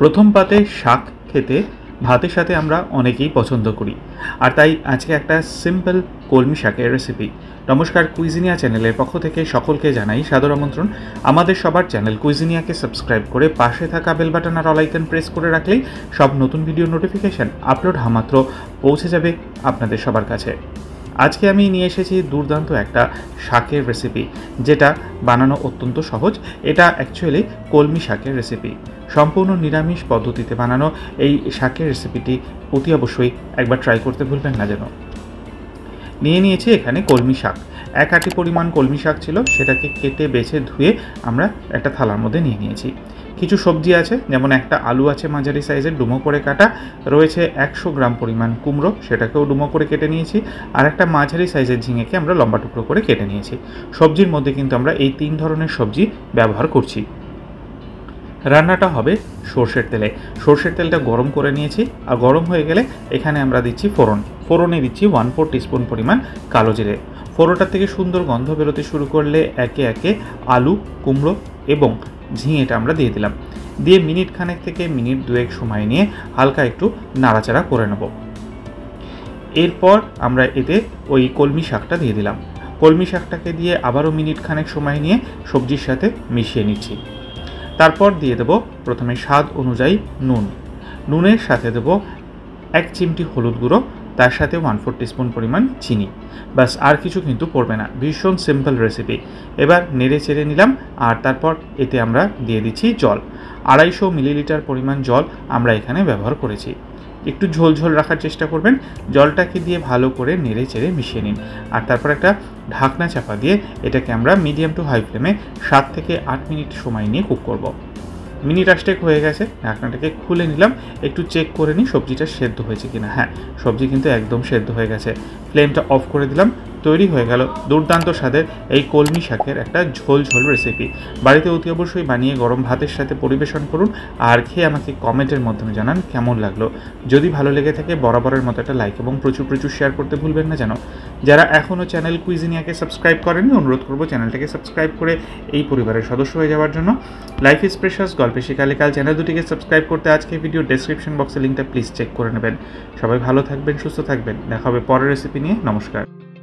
প্রথম পাতে শাক খেতে ভাতের সাথে আমরা অনেকেই পছন্দ করি, আর তাই আজকে একটা সিম্পল কলমি শাকের রেসিপি। নমস্কার, কুইজিনিয়া চ্যানেলের পক্ষ থেকে সকলকে জানাই সাদর আমন্ত্রণ। আমাদের সবার চ্যানেল কুইজিনিয়াকে সাবস্ক্রাইব করে পাশে থাকা বেল বাটন আর অল আইকন প্রেস করে রাখলেই সব নতুন ভিডিও নোটিফিকেশান আপলোড মাত্র পৌঁছে যাবে আপনাদের সবার কাছে। আজকে আমি নিয়ে এসেছি দুর্দান্ত একটা শাকের রেসিপি, যেটা বানানো অত্যন্ত সহজ। এটা অ্যাকচুয়ালি কলমি শাকের রেসিপি। সম্পূর্ণ নিরামিষ পদ্ধতিতে বানানো এই শাকের রেসিপিটি অতি অবশ্যই একবার ট্রাই করতে ভুলবেন না যেন। নিয়েছি এখানে কলমি শাক, 1 আঁটি পরিমাণ কলমি শাক ছিল, সেটাকে কেটে বেছে ধুয়ে আমরা একটা থালার মধ্যে নিয়েছি। কিছু সবজি আছে, যেমন একটা আলু আছে মাঝারি সাইজের ডুমো করে কাটা, রয়েছে 100 গ্রাম পরিমাণ কুমড়ো, সেটাকেও ডুমো করে কেটে নিয়েছি, আর একটা মাঝারি সাইজের ঝিঙেকে আমরা লম্বা টুকরো করে কেটে নিয়েছি। সবজির মধ্যে কিন্তু আমরা এই 3 ধরনের সবজি ব্যবহার করছি। রান্নাটা হবে সর্ষের তেলে। সর্ষের তেলটা গরম করে নিয়েছি, আর গরম হয়ে গেলে এখানে আমরা দিচ্ছি ফোড়নে দিচ্ছি 1/4 টিস্পুন পরিমাণ কালো জিরে। ফোড়নটার থেকে সুন্দর গন্ধ বেরোতে শুরু করলে একে একে আলু, কুমড়ো এবং ঝিঙেটা আমরা দিয়ে দিলাম। দিয়ে মিনিট খানেক থেকে মিনিট 2 সময় নিয়ে হালকা একটু নাড়াচাড়া করে নেব। এরপর আমরা এতে ওই কলমি শাকটা দিয়ে দিলাম। কলমি শাকটাকে দিয়ে আবারও মিনিট খানেক সময় নিয়ে সবজির সাথে মিশিয়ে নিচ্ছি। তারপর দিয়ে দেব প্রথমে স্বাদ অনুযায়ী নুনের সাথে দেব 1 চিমটি হলুদ গুঁড়ো, তার সাথে 1/4 টিস্পুন পরিমাণ চিনি। বাস, আর কিছু কিন্তু পড়বে না। ভীষণ সিম্পল রেসিপি। এবার নেড়ে চেড়ে নিলাম, আর তারপর এতে আমরা দিয়ে দিচ্ছি জল। 250 মিলিলিটার পরিমাণ জল আমরা এখানে ব্যবহার করেছি। একটু ঝোল রাখার চেষ্টা করবেন। জলটাকে দিয়ে ভালো করে নেড়ে চেড়ে মিশিয়ে নিন, আর তারপর একটা ঢাকনা চাপা দিয়ে এটাকে আমরা মিডিয়াম টু হাই ফ্লেমে 7 থেকে 8 মিনিট সময় নিয়ে কুক করব। মিনিট 8 হয়ে গেছে, ঢাকনাটাকে খুলে নিলাম, একটু চেক করে নিই সবজিটা সেদ্ধ হয়েছে কিনা। হ্যাঁ, সবজি কিন্তু একদম সেদ্ধ হয়ে গেছে। ফ্লেমটা অফ করে দিলাম। তৈরি হয়ে গেল দুর্দান্ত স্বাদের এই কলমি শাকের একটা ঝোল প্ররেসিপি। বাড়িতে অতি অবশ্যই বানিয়ে গরম ভাতের সাথে পরিবেশন করুন, আর খেয়ে আমাকে কমেন্টের মাধ্যমে জানান কেমন লাগলো। যদি ভালো লেগে থাকে বরাবরের মতো একটা লাইক এবং প্রচুর শেয়ার করতে ভুলবেন না যেন। যারা এখনও চ্যানেল কুইজিনিয়াকে সাবস্ক্রাইব করেননি, অনুরোধ করবো চ্যানেলটাকে সাবস্ক্রাইব করে এই পরিবারের সদস্য হয়ে যাওয়ার জন্য। লাইফ ইজ প্রেশাস, গল্পে শিখালে কাল চ্যানেল দুটিকে সাবস্ক্রাইব করতে আজকে ভিডিও ডেসক্রিপশন বক্সে লিঙ্কটা প্লিজ চেক করে নেবেন। সবাই ভালো থাকবেন, সুস্থ থাকবেন। দেখা হবে পরের রেসিপি নিয়ে। নমস্কার।